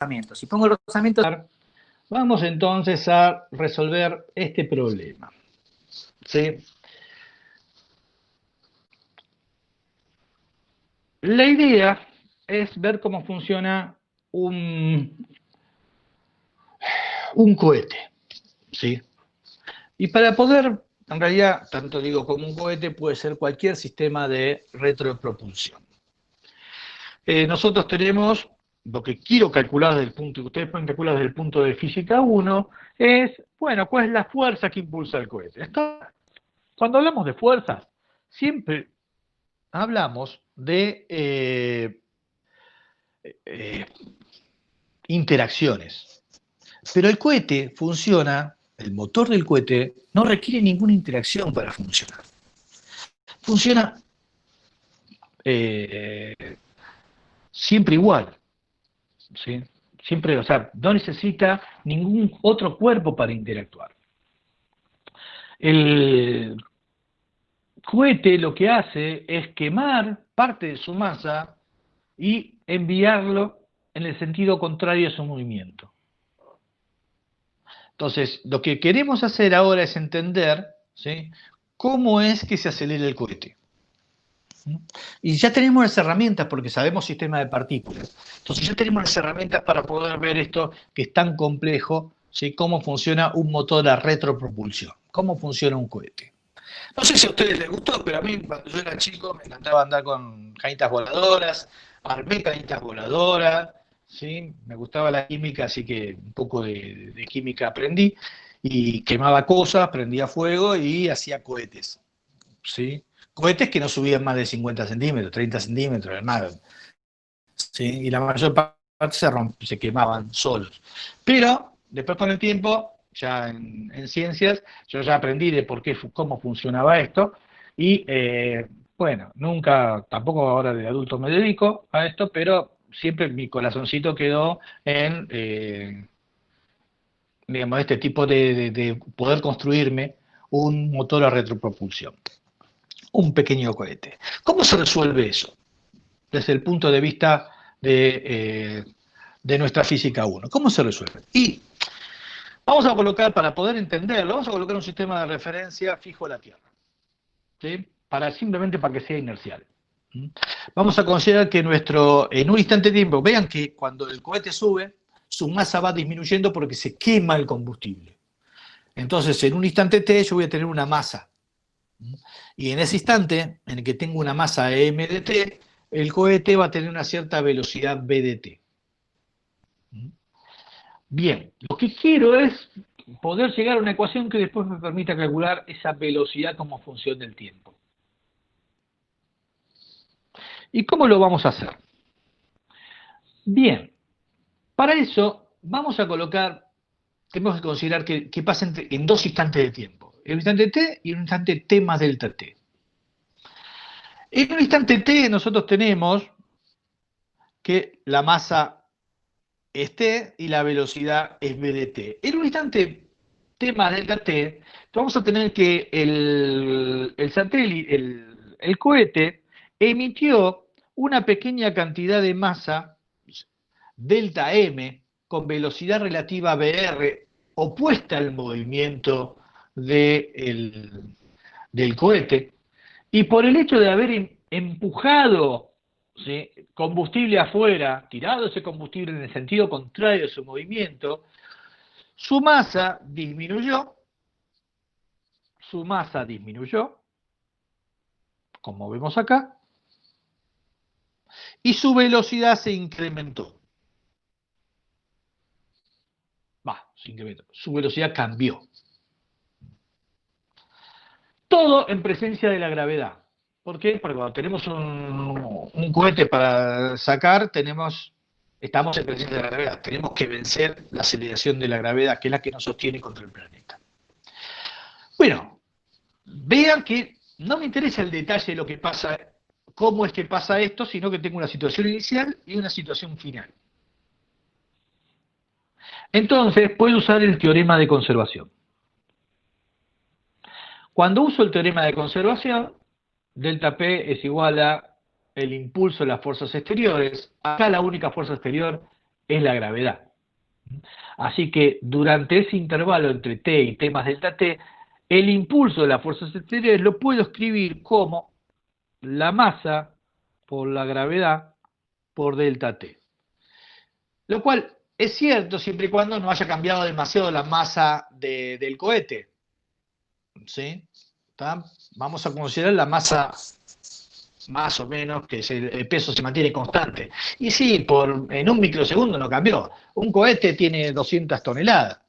rozamiento. Si pongo el rozamiento, vamos entonces a resolver este problema. ¿Sí? La idea es ver cómo funciona un cohete. ¿Sí? Y para poder, en realidad, tanto digo como un cohete, puede ser cualquier sistema de retropropulsión. Nosotros tenemos, lo que quiero calcular desde el punto, que ustedes pueden calcular desde el punto de física 1, es, bueno, ¿cuál es la fuerza que impulsa el cohete? Cuando hablamos de fuerzas, siempre hablamos de interacciones. Pero el cohete funciona, el motor del cohete no requiere ninguna interacción para funcionar. Funciona siempre igual, ¿sí? Siempre, o sea, no necesita ningún otro cuerpo para interactuar. El cohete lo que hace es quemar parte de su masa y enviarlo en el sentido contrario a su movimiento. Entonces, lo que queremos hacer ahora es entender, ¿sí?, cómo es que se acelera el cohete. Y ya tenemos las herramientas porque sabemos sistema de partículas. Entonces ya tenemos las herramientas para poder ver esto que es tan complejo, ¿sí?, cómo funciona un motor a retropropulsión, cómo funciona un cohete. No sé si a ustedes les gustó, pero a mí cuando yo era chico me encantaba andar con canitas voladoras, armé canitas voladoras, ¿sí? Me gustaba la química, así que un poco de química aprendí, y quemaba cosas, prendía fuego y hacía cohetes, ¿sí? Cohetes que no subían más de 50 centímetros, 30 centímetros, nada, ¿sí? Y la mayor parte se quemaban solos. Pero después con el tiempo, ya en ciencias, yo ya aprendí de cómo funcionaba esto, y bueno, nunca, tampoco ahora de adulto me dedico a esto, pero siempre mi corazoncito quedó en, digamos, este tipo de poder construirme un motor a retropropulsión, un pequeño cohete. ¿Cómo se resuelve eso? Desde el punto de vista de nuestra física 1. ¿Cómo se resuelve? Y vamos a colocar, para poder entenderlo, vamos a colocar un sistema de referencia fijo a la Tierra, ¿sí?, simplemente para que sea inercial. Vamos a considerar que en un instante de tiempo, vean que cuando el cohete sube, su masa va disminuyendo porque se quema el combustible. Entonces, en un instante t yo voy a tener una masa. Y en ese instante, en el que tengo una masa m de t, el cohete va a tener una cierta velocidad v de t. Bien, lo que quiero es poder llegar a una ecuación que después me permita calcular esa velocidad como función del tiempo. ¿Y cómo lo vamos a hacer? Bien, para eso vamos a colocar, tenemos que considerar que pasa en dos instantes de tiempo, el instante t y un instante t más delta t. En un instante t nosotros tenemos que la masa es t y la velocidad es v de t. En un instante t más delta t, vamos a tener que el satélite, el cohete, emitió una pequeña cantidad de masa, delta m, con velocidad relativa vr, opuesta al movimiento del cohete, y por el hecho de haber empujado, ¿sí?, combustible afuera, tirado ese combustible en el sentido contrario de su movimiento, su masa disminuyó, como vemos acá, y su velocidad se incrementó. Su velocidad cambió. Todo en presencia de la gravedad. ¿Por qué? Porque cuando tenemos un cohete para sacar, estamos en presencia de la gravedad. Tenemos que vencer la aceleración de la gravedad, que es la que nos sostiene contra el planeta. Bueno, vean que no me interesa el detalle de lo que pasa, cómo es que pasa esto, sino que tengo una situación inicial y una situación final. Entonces, puedo usar el teorema de conservación. Cuando uso el teorema de conservación, delta P es igual a el impulso de las fuerzas exteriores. Acá la única fuerza exterior es la gravedad. Así que durante ese intervalo entre t y t más delta t, el impulso de las fuerzas exteriores lo puedo escribir como la masa por la gravedad por delta t. Lo cual es cierto siempre y cuando no haya cambiado demasiado la masa del cohete. ¿Sí? ¿Está? Vamos a considerar la masa más o menos, que el peso se mantiene constante. Y sí, en un microsegundo no cambió. Un cohete tiene 200 toneladas.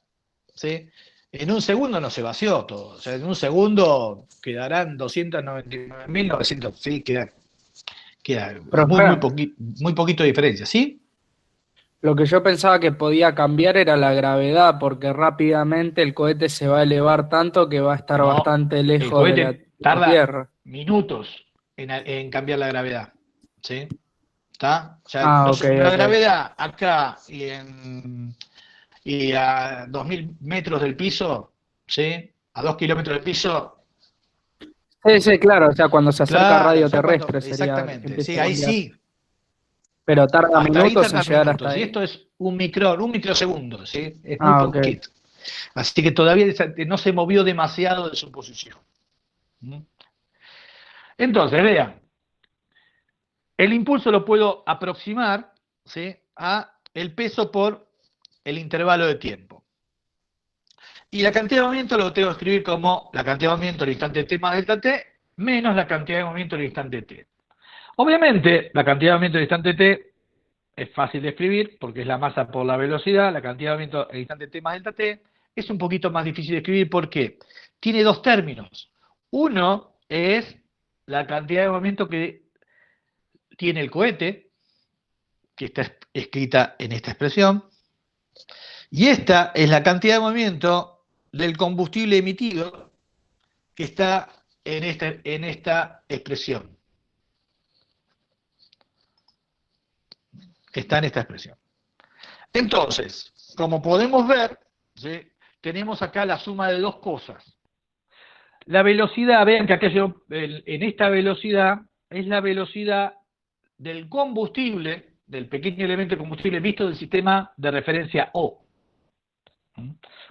¿Sí? En un segundo no se vació todo. O sea, en un segundo quedarán 299.900. Sí, queda Profe, muy poquito de diferencia. ¿Sí? lo que yo pensaba que podía cambiar era la gravedad, porque rápidamente el cohete se va a elevar tanto que va a estar No, bastante el lejos de cohete la tarda Tierra. minutos en cambiar la gravedad. ¿Sí? ¿Está? O sea, Ah, ok, la ok. gravedad acá y a 2.000 metros del piso, ¿sí? A 2 kilómetros del piso, Sí, sí, claro, o sea, cuando se acerca a claro, radio ya terrestre sería, exactamente, empieza sí, a ahí cambiar. sí, Pero tarda hasta ahí minutos en tarda llegar hasta minutos, y ahí. esto es un microsegundo, ¿sí? Es muy Ah, ok. poquito. Así que todavía no se movió demasiado de su posición. Entonces, vean, el impulso lo puedo aproximar, ¿sí? A el peso por el intervalo de tiempo. Y la cantidad de movimiento lo tengo que escribir como la cantidad de movimiento al instante t más delta t menos la cantidad de movimiento al instante t. Obviamente, la cantidad de movimiento al instante t es fácil de escribir porque es la masa por la velocidad. La cantidad de movimiento al instante t más delta t es un poquito más difícil de escribir porque tiene dos términos. Uno es la cantidad de movimiento que tiene el cohete, que está escrita en esta expresión, y esta es la cantidad de movimiento del combustible emitido que está en esta expresión. Que está en esta expresión. Entonces, como podemos ver, ¿sí? Tenemos acá la suma de dos cosas. La velocidad, vean que acá en esta velocidad es la velocidad del combustible, del pequeño elemento de combustible visto del sistema de referencia O.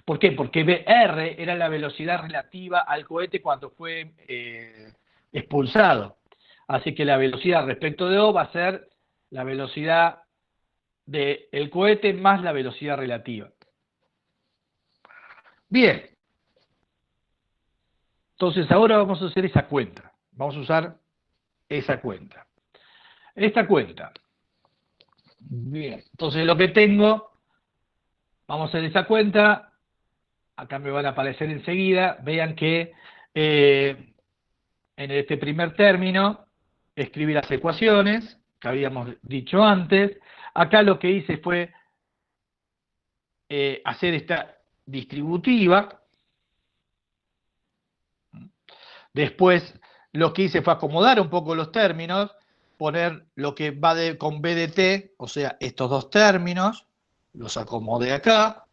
¿Por qué? Porque VR era la velocidad relativa al cohete cuando fue expulsado. Así que la velocidad respecto de O va a ser la velocidad del cohete más la velocidad relativa. Bien, entonces ahora vamos a hacer esa cuenta. Vamos a usar esa cuenta. Esta cuenta. Bien, entonces lo que tengo, vamos a hacer esa cuenta. Acá me van a aparecer enseguida. Vean que en este primer término escribí las ecuaciones que habíamos dicho antes. Acá lo que hice fue hacer esta distributiva. Después lo que hice fue acomodar un poco los términos, poner lo que va con B de T, o sea, estos dos términos, los acomodé acá.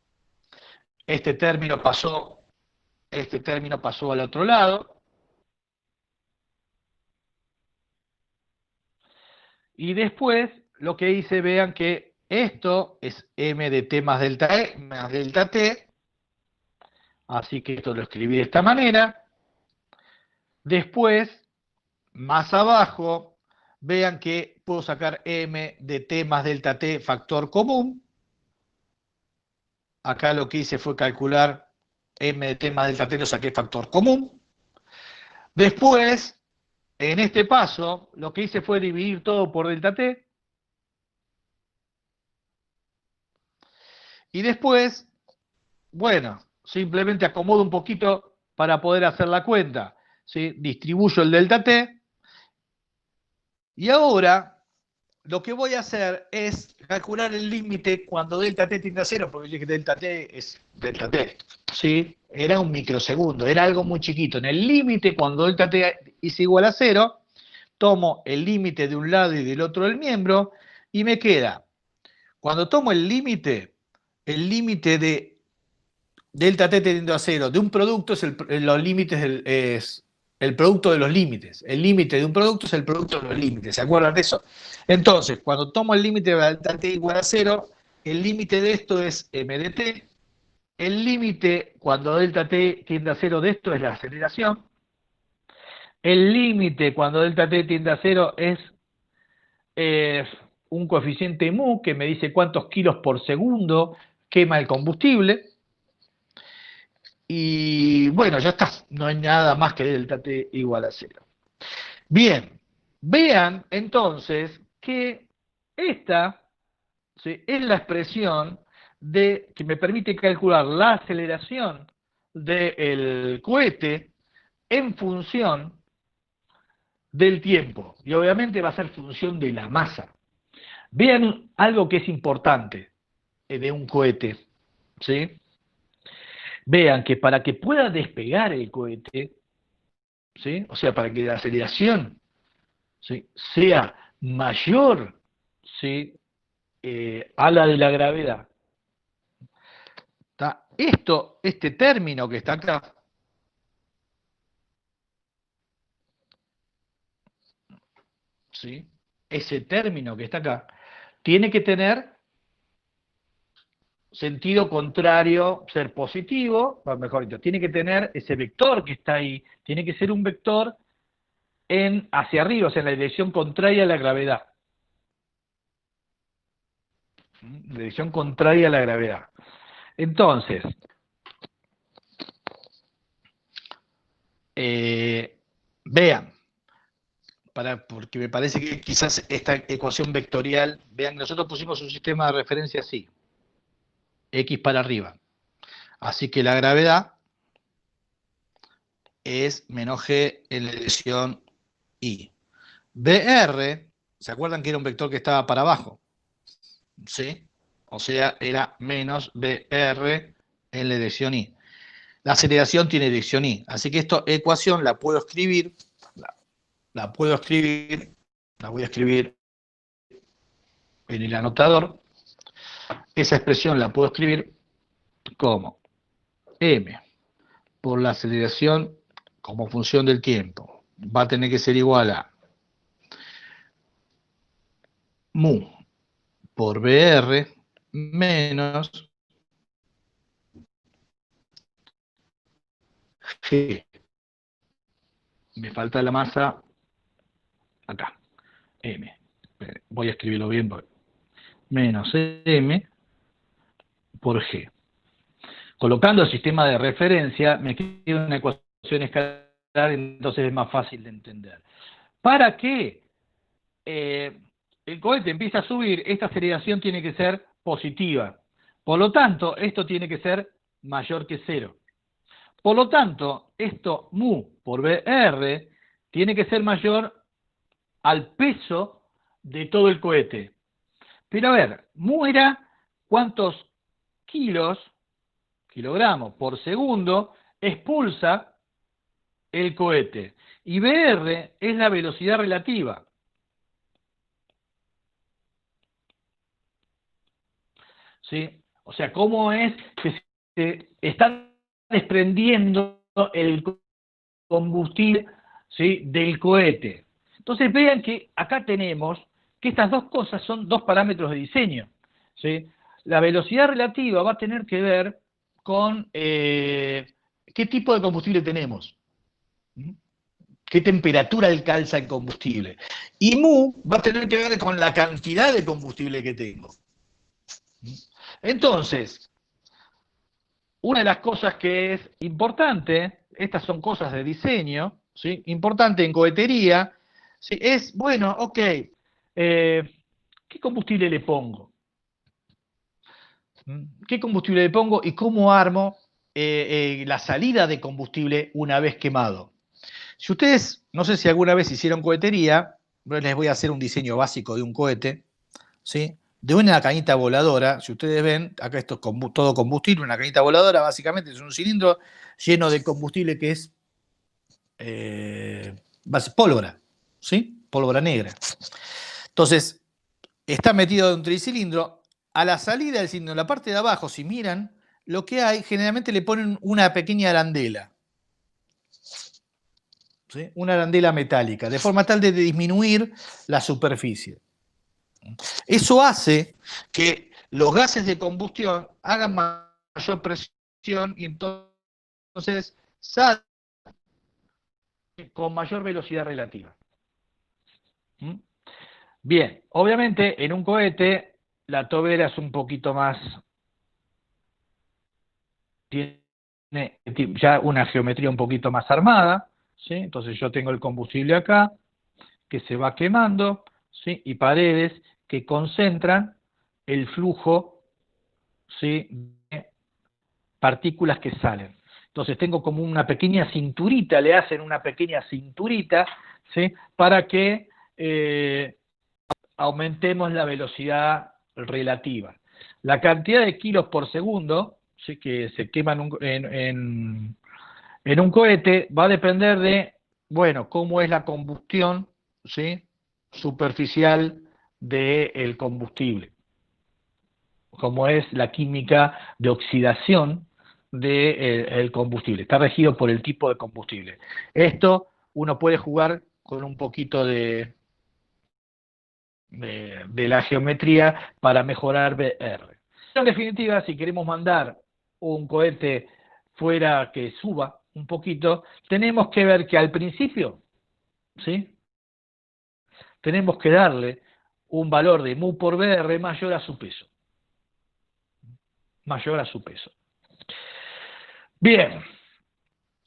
Este término pasó al otro lado. Y después lo que hice, vean que esto es M de T más delta E más delta T. Así que esto lo escribí de esta manera. Después, más abajo, vean que puedo sacar M de T más delta T factor común. Acá lo que hice fue calcular M de T más delta T, lo saqué factor común. Después, en este paso, lo que hice fue dividir todo por delta T. Y después, bueno, simplemente acomodo un poquito para poder hacer la cuenta. ¿Sí? Distribuyo el delta T. Y ahora lo que voy a hacer es calcular el límite cuando delta t tiende a cero, porque yo dije que delta t es delta t. ¿Sí? Era un microsegundo, era algo muy chiquito. En el límite, cuando delta t es igual a cero, tomo el límite de un lado y del otro del miembro, y me queda, cuando tomo el límite de delta t tendiendo a cero de un producto los límites es el producto de los límites. El límite de un producto es el producto de los límites. ¿Se acuerdan de eso? Entonces, cuando tomo el límite de delta t igual a cero, el límite de esto es m de t, el límite cuando delta t tiende a 0 de esto es la aceleración, el límite cuando delta t tiende a 0 es un coeficiente mu que me dice cuántos kilos por segundo quema el combustible. Y bueno, ya está, no hay nada más que delta t igual a 0. Bien, vean entonces que esta, ¿sí?, es la expresión que me permite calcular la aceleración del cohete en función del tiempo. Y obviamente va a ser función de la masa. Vean algo que es importante de un cohete, ¿sí? Vean que para que pueda despegar el cohete, ¿sí?, o sea, para que la aceleración, ¿sí?, sea mayor, ¿sí?, a la de la gravedad. ¿Está? Este término que está acá, ¿sí?, ese término que está acá, tiene que tener sentido contrario, ser positivo, o mejor dicho, tiene que tener ese vector que está ahí, tiene que ser un vector hacia arriba, o sea, en la dirección contraria a la gravedad. Dirección contraria a la gravedad. Entonces, vean, porque me parece que quizás esta ecuación vectorial, vean, nosotros pusimos un sistema de referencia así, x para arriba. Así que la gravedad es menos g en la dirección y. BR, ¿se acuerdan que era un vector que estaba para abajo? ¿Sí? O sea, era menos BR en la dirección y. La aceleración tiene dirección y. Así que esta ecuación la puedo escribir, la voy a escribir en el anotador. Esa expresión la puedo escribir como m por la aceleración como función del tiempo. Va a tener que ser igual a mu por BR menos G. Me falta la masa acá, M. Voy a escribirlo bien, menos M por G. Colocando el sistema de referencia, me queda una ecuación escalar, entonces es más fácil de entender. Para que el cohete empiece a subir, esta aceleración tiene que ser positiva. Por lo tanto, esto tiene que ser mayor que 0. Por lo tanto, esto mu por BR tiene que ser mayor al peso de todo el cohete. Pero a ver, mu era cuántos kilogramos por segundo expulsa el cohete. Y BR es la velocidad relativa. ¿Sí? O sea, cómo es que se está desprendiendo el combustible, ¿sí?, del cohete. Entonces vean que acá tenemos que estas dos cosas son dos parámetros de diseño, ¿sí? La velocidad relativa va a tener que ver con qué tipo de combustible tenemos, qué temperatura alcanza el combustible. Y mu va a tener que ver con la cantidad de combustible que tengo. Entonces, una de las cosas que es importante, estas son cosas de diseño, ¿sí?, importante en cohetería, ¿sí?, es, bueno, ok, ¿qué combustible le pongo? ¿Qué combustible le pongo y cómo armo la salida de combustible una vez quemado? Si ustedes, no sé si alguna vez hicieron cohetería, les voy a hacer un diseño básico de un cohete, ¿sí?, de una cañita voladora. Si ustedes ven, acá esto es todo combustible, una cañita voladora básicamente es un cilindro lleno de combustible que es pólvora, ¿sí?, pólvora negra. Entonces, está metido dentro del cilindro. A la salida del cilindro, en la parte de abajo, si miran, lo que hay, generalmente le ponen una pequeña arandela, ¿sí?, una arandela metálica, de forma tal de disminuir la superficie. Eso hace que los gases de combustión hagan mayor presión y entonces salen con mayor velocidad relativa. ¿Mm? Bien, obviamente en un cohete la tobera es un poquito más, tiene ya una geometría un poquito más armada, ¿sí? Entonces yo tengo el combustible acá, que se va quemando, ¿sí? Y paredes que concentran el flujo, ¿sí? De partículas que salen. Entonces tengo como una pequeña cinturita, le hacen una pequeña cinturita, ¿sí? Para que aumentemos la velocidad relativa. La cantidad de kilos por segundo, ¿sí? Que se queman en un cohete va a depender de, bueno, cómo es la combustión, ¿sí? Superficial del combustible, cómo es la química de oxidación del combustible. Está regido por el tipo de combustible. Esto uno puede jugar con un poquito de la geometría para mejorar VR. En definitiva, si queremos mandar un cohete fuera que suba un poquito, tenemos que ver que al principio, ¿sí? Tenemos que darle un valor de mu por VR mayor a su peso. Mayor a su peso. Bien,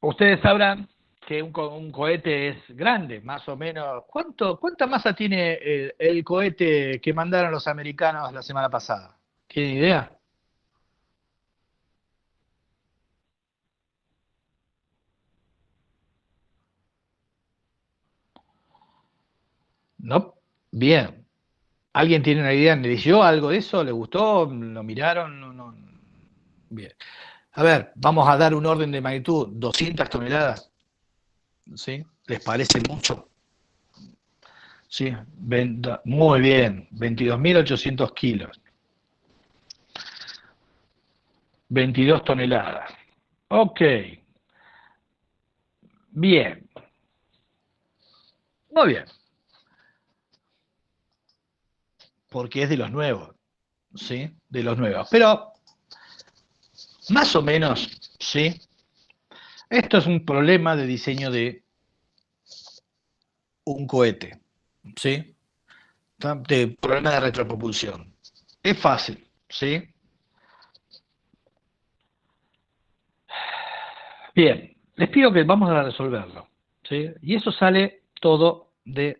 ustedes sabrán que un cohete es grande, más o menos. ¿Cuánta masa tiene el cohete que mandaron los americanos la semana pasada? ¿Tienen idea? No. Bien. ¿Alguien tiene una idea? ¿Leyó algo de eso? ¿Le gustó? ¿Lo miraron? No, no. Bien. A ver, vamos a dar un orden de magnitud. 200 toneladas. ¿Sí? ¿Les parece mucho? Sí. Muy bien. 22.800 kilos. 22 toneladas. Ok. Bien. Muy bien. Porque es de los nuevos. ¿Sí? De los nuevos. Pero, más o menos, ¿sí? Esto es un problema de diseño de un cohete. ¿Sí? De problema de retropropulsión. Es fácil, ¿sí? Bien, les pido que vamos a resolverlo, ¿sí? Y eso sale todo de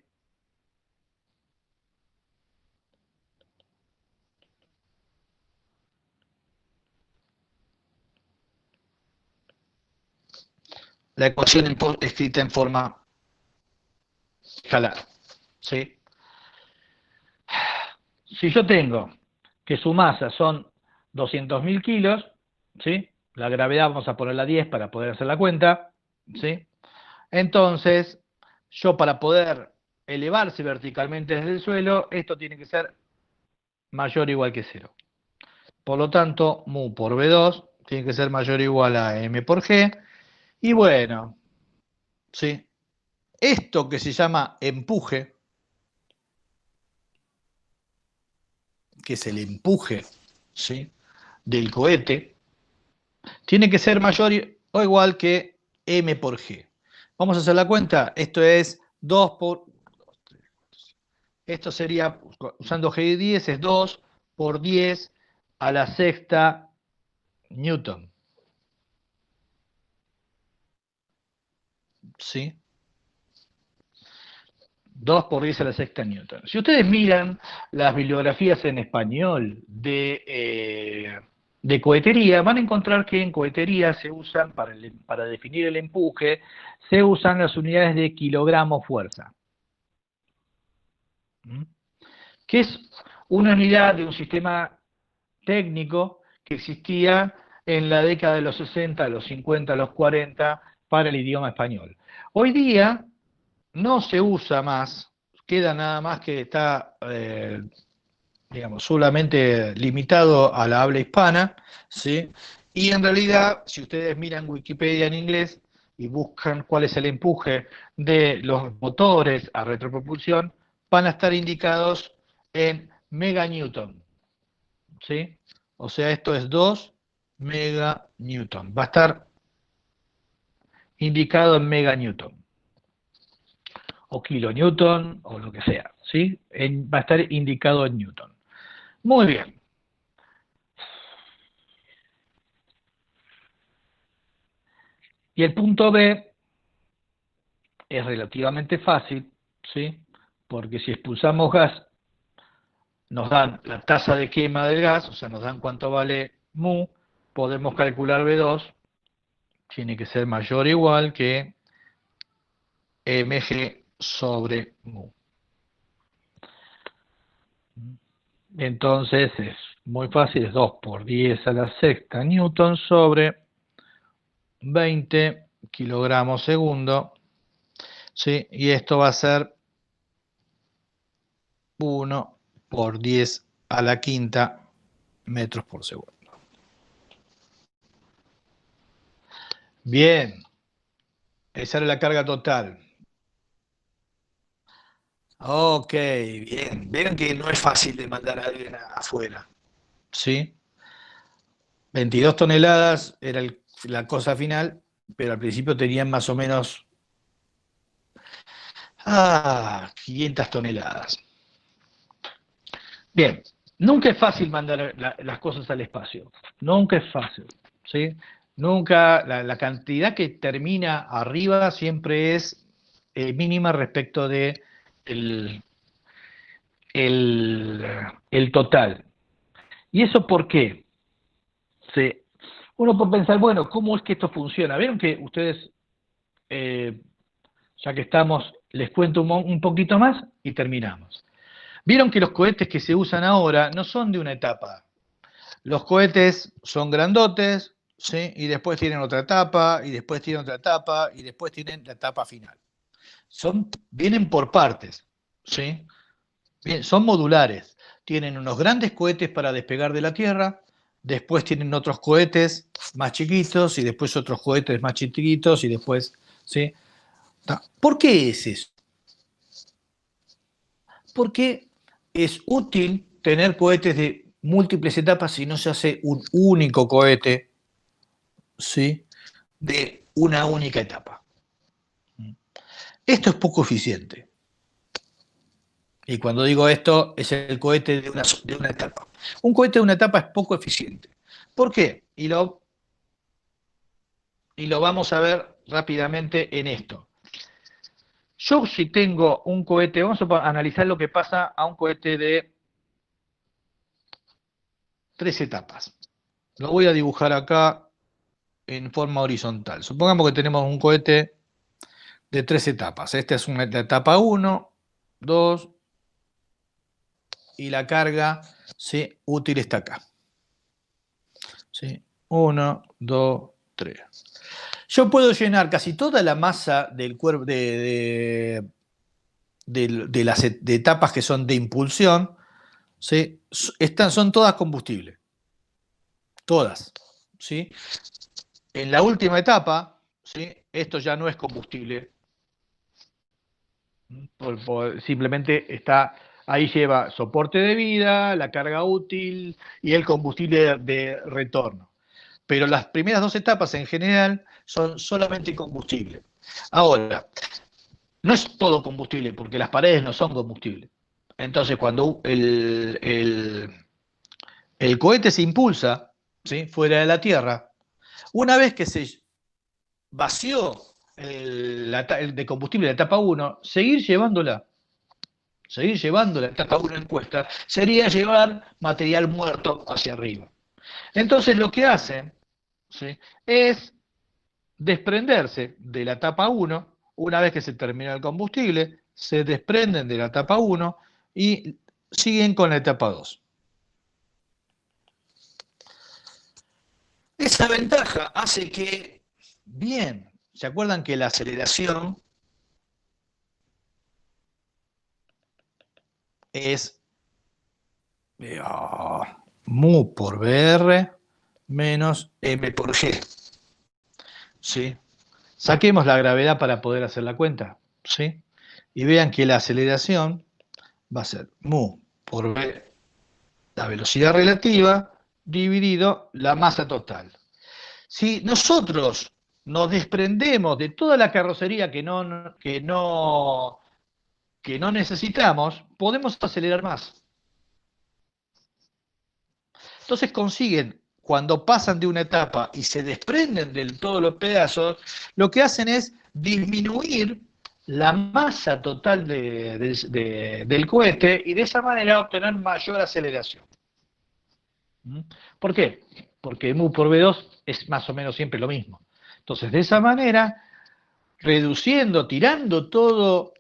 la ecuación escrita en forma escalar, ¿sí? Si yo tengo que su masa son 200.000 kilos, ¿sí? La gravedad vamos a ponerla a 10 para poder hacer la cuenta, ¿sí? Entonces, yo para poder elevarse verticalmente desde el suelo, esto tiene que ser mayor o igual que cero. Por lo tanto, mu por V2 tiene que ser mayor o igual a m por g. Y bueno, ¿sí? Esto que se llama empuje, que es el empuje, ¿sí? Del cohete, tiene que ser mayor o igual que m por g. Vamos a hacer la cuenta. Esto es 2 por... Esto sería, usando g de 10, es 2 por 10 a la sexta newton. ¿Sí? 2 por 10 a la sexta newton. Si ustedes miran las bibliografías en español de cohetería, van a encontrar que en cohetería se usan, para definir el empuje, se usan las unidades de kilogramo fuerza. ¿Mm? Que es una unidad de un sistema técnico que existía en la década de los 60, los 50, los 40 para el idioma español. Hoy día no se usa más, queda nada más que está, digamos, solamente limitado a la habla hispana, ¿sí? Y en realidad, si ustedes miran Wikipedia en inglés y buscan cuál es el empuje de los motores a retropropulsión, van a estar indicados en meganewton, ¿sí? O sea, esto es 2 meganewton. Va a estar indicado en meganewton, o kilonewton, o lo que sea, ¿sí? Va a estar indicado en newton. Muy bien. Y el punto B es relativamente fácil, ¿sí? Porque si expulsamos gas, nos dan la tasa de quema del gas, o sea, nos dan cuánto vale mu, podemos calcular B2, tiene que ser mayor o igual que mg sobre mu. Entonces es muy fácil, es 2 por 10 a la sexta newton sobre 20 kilogramos segundo, ¿sí? Y esto va a ser 1 por 10 a la quinta metros por segundo. Bien, esa era la carga total. Ok, bien. Vieron que no es fácil de mandar a alguien afuera, ¿sí? 22 toneladas era la cosa final, pero al principio tenían más o menos 500 toneladas. Bien, nunca es fácil mandar las cosas al espacio, nunca es fácil, ¿sí? Nunca, la cantidad que termina arriba siempre es mínima respecto de el, el total. ¿Y eso por qué? Sí. Uno puede pensar, bueno, ¿cómo es que esto funciona? Vieron que ustedes, eh, ya que estamos, les cuento un poquito más y terminamos. Vieron que los cohetes que se usan ahora no son de una etapa. Los cohetes son grandotes, ¿sí? Y después tienen otra etapa, y después tienen otra etapa, y después tienen la etapa final. Vienen por partes, ¿sí? Bien, son modulares. Tienen unos grandes cohetes para despegar de la Tierra, después tienen otros cohetes más chiquitos, y después otros cohetes más chiquitos, y después, ¿sí? ¿Por qué es eso? Porque es útil tener cohetes de múltiples etapas si no se hace un único cohete, ¿sí? De una única etapa. Esto es poco eficiente. Y cuando digo esto, es el cohete de una etapa. Un cohete de una etapa es poco eficiente. ¿Por qué? Y lo vamos a ver rápidamente en esto. Yo si tengo un cohete, vamos a analizar lo que pasa a un cohete de 3 etapas. Lo voy a dibujar acá en forma horizontal. Supongamos que tenemos un cohete de 3 etapas. Esta es la etapa 1, 2, y la carga, ¿sí? Útil está acá. ¿Sí? 1, 2, 3. Yo puedo llenar casi toda la masa del cuerpo de las etapas que son de impulsión, ¿sí? Son todas combustible. Todas. ¿Sí? En la última etapa, ¿sí? Esto ya no es combustible. Simplemente está, ahí lleva soporte de vida, la carga útil y el combustible de retorno. Pero las primeras 2 etapas en general son solamente combustible. Ahora, no es todo combustible, porque las paredes no son combustible. Entonces, cuando el cohete se impulsa, ¿sí? Fuera de la Tierra, una vez que se vació el de combustible de la etapa 1, seguir llevando la etapa 1 en cuesta, sería llevar material muerto hacia arriba. Entonces, lo que hacen, ¿sí? Es desprenderse de la etapa 1, una vez que se termina el combustible, se desprenden de la etapa 1 y siguen con la etapa 2. Esa ventaja hace que, bien, ¿se acuerdan que la aceleración es mu por BR menos M por G? ¿Sí? Saquemos la gravedad para poder hacer la cuenta, ¿sí? Y vean que la aceleración va a ser mu por B la velocidad relativa dividido la masa total. Si nosotros nos desprendemos de toda la carrocería que no necesitamos, podemos acelerar más. Entonces consiguen, cuando pasan de una etapa y se desprenden de todos los pedazos, lo que hacen es disminuir la masa total del cohete y de esa manera obtener mayor aceleración. ¿Por qué? Porque mu por V2 es más o menos siempre lo mismo. Entonces, de esa manera, reduciendo, tirando toda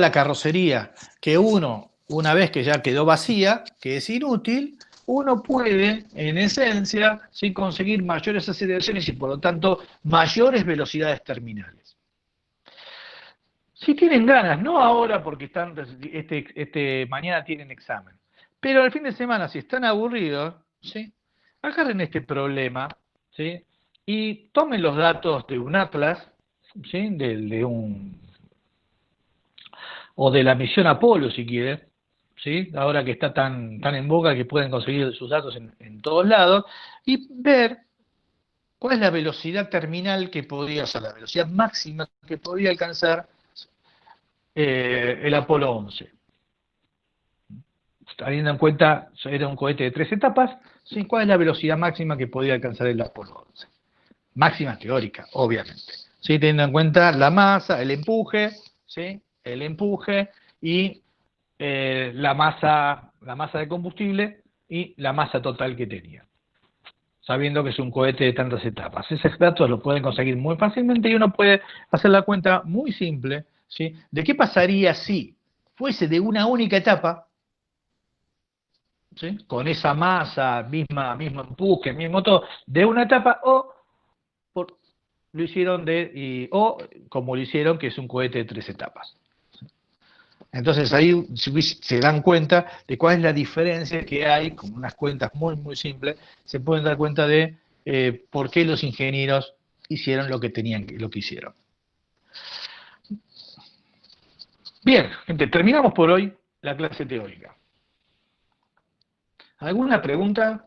la carrocería que una vez que ya quedó vacía, que es inútil, uno puede, en esencia, ¿sí?, conseguir mayores aceleraciones y, por lo tanto, mayores velocidades terminales. Si tienen ganas, no ahora porque mañana tienen examen, pero al fin de semana, si están aburridos, ¿sí?, agarren este problema, ¿sí?, y tomen los datos de un atlas, ¿sí?, o de la misión Apolo, si quieren, ¿sí?, ahora que está tan en boga que pueden conseguir sus datos en todos lados, y ver cuál es la velocidad terminal que podría ser, la velocidad máxima que podría alcanzar el Apolo 11. Teniendo en cuenta, era un cohete de 3 etapas, ¿sí?, ¿cuál es la velocidad máxima que podría alcanzar el Apolo 11? Máxima teórica, obviamente. ¿Sí?, teniendo en cuenta la masa, el empuje, ¿sí?, el empuje y la masa de combustible y la masa total que tenía, sabiendo que es un cohete de tantas etapas. Esos datos los pueden conseguir muy fácilmente y uno puede hacer la cuenta muy simple, ¿sí?, de qué pasaría si fuese de una única etapa, ¿sí?, con esa masa, mismo empuje, mismo todo, de una etapa, o lo hicieron o como lo hicieron, que es un cohete de 3 etapas. Entonces ahí se dan cuenta de cuál es la diferencia que hay, con unas cuentas muy, muy simples, se pueden dar cuenta de por qué los ingenieros hicieron lo que hicieron. Bien, gente, terminamos por hoy la clase teórica. ¿Alguna pregunta?